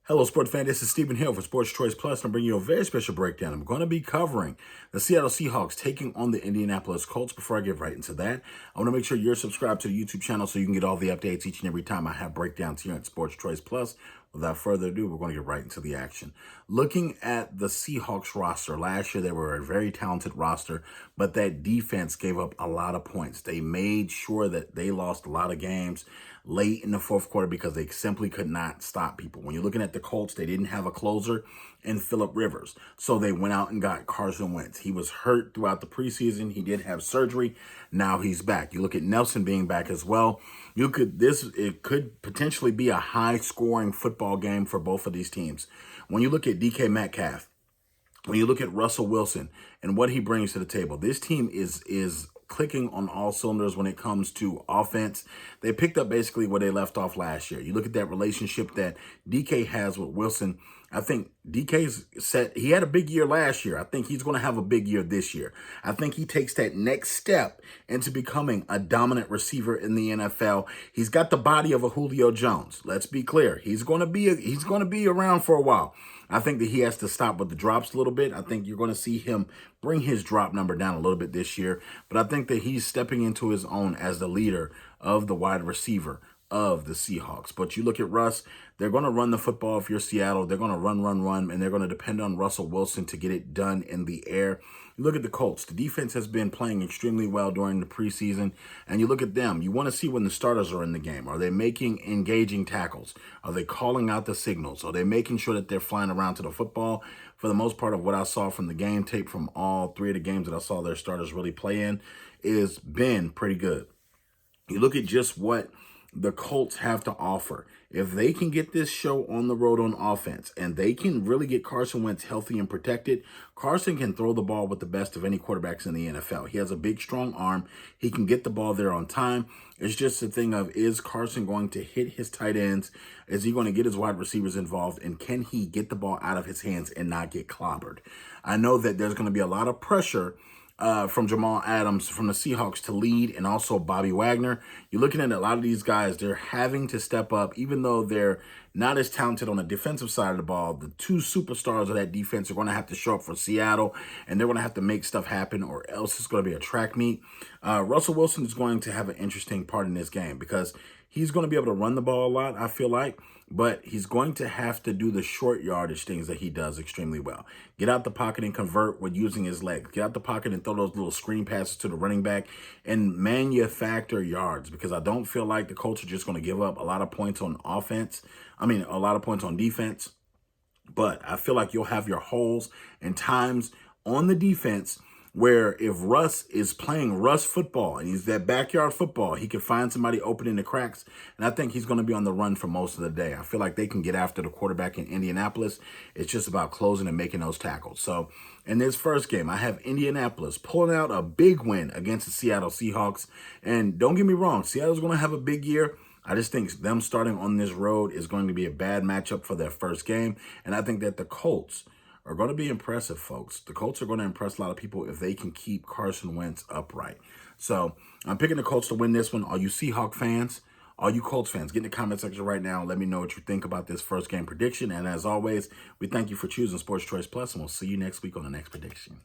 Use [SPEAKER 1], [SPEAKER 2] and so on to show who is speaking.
[SPEAKER 1] Hello, sports fan. This is Stephen Hill for Sports Choice Plus. I'm bringing you a very special breakdown. I'm going to be covering the Seattle Seahawks taking on the Indianapolis Colts. Before I get right into that, I want to make sure you're subscribed to the YouTube channel so you can get all the updates each and every time I have breakdowns here at Sports Choice Plus. Without further ado, we're going to get right into the action. Looking at the Seahawks roster, last year they were a very talented roster, but that defense gave up a lot of points. They made sure that they lost a lot of games late in the fourth quarter because they simply could not stop people. When you're looking at the Colts, they didn't have a closer in Phillip Rivers. So they went out and got Carson Wentz. He was hurt throughout the preseason. He did have surgery. Now he's back. You look at Nelson being back as well. It could potentially be a high-scoring football game for both of these teams. When you look at DK Metcalf, when you look at Russell Wilson and what he brings to the table, this team is clicking on all cylinders when it comes to offense. They picked up basically where they left off last year. You look at that relationship that DK has with Wilson. I think DK's set. He had a big year last year. I think he's going to have a big year this year. I think he takes that next step into becoming a dominant receiver in the NFL. He's got the body of a Julio Jones. Let's be clear. He's going to be around for a while. I think that he has to stop with the drops a little bit. I think you're going to see him bring his drop number down a little bit this year. But I think that he's stepping into his own as the leader of the wide receiver of the Seahawks. But you look at Russ, they're going to run the football if you're Seattle. They're going to run, and they're going to depend on Russell Wilson to get it done in the air. You look at the Colts. The defense has been playing extremely well during the preseason, and you look at them. You want to see when the starters are in the game. Are they making engaging tackles? Are they calling out the signals? Are they making sure that they're flying around to the football? For the most part of what I saw from the game tape from all three of the games that I saw their starters really play in is been pretty good. You look at just what the Colts have to offer. If they can get this show on the road on offense and they can really get Carson Wentz healthy and protected, Carson can throw the ball with the best of any quarterbacks in the NFL. He has a big, strong arm. He can get the ball there on time. It's just a thing of, is Carson going to hit his tight ends? Is he going to get his wide receivers involved? And can he get the ball out of his hands and not get clobbered? I know that there's going to be a lot of pressure from Jamal Adams from the Seahawks to lead, and also Bobby Wagner. You're looking at a lot of these guys, they're having to step up, even though they're not as talented on the defensive side of the ball. The two superstars of that defense are going to have to show up for Seattle, and they're going to have to make stuff happen, or else it's going to be a track meet. Russell Wilson is going to have an interesting part in this game because he's going to be able to run the ball a lot, I feel like, but he's going to have to do the short yardage things that he does extremely well. Get out the pocket and convert with using his legs. Get out the pocket and throw those little screen passes to the running back and manufacture yards, because I don't feel like the Colts are just going to give up a lot of points on offense. A lot of points on defense. But I feel like you'll have your holes and times on the defense where if Russ is playing Russ football and he's that backyard football, he can find somebody open in the cracks. And I think he's going to be on the run for most of the day. I feel like they can get after the quarterback in Indianapolis. It's just about closing and making those tackles. So in this first game, I have Indianapolis pulling out a big win against the Seattle Seahawks. And don't get me wrong, Seattle's going to have a big year. I just think them starting on this road is going to be a bad matchup for their first game. And I think that the Colts are going to be impressive, folks. The Colts are going to impress a lot of people if they can keep Carson Wentz upright. So I'm picking the Colts to win this one. All you Seahawk fans, all you Colts fans, get in the comment section right now. Let me know what you think about this first game prediction. And as always, we thank you for choosing Sports Choice Plus, and we'll see you next week on the next prediction.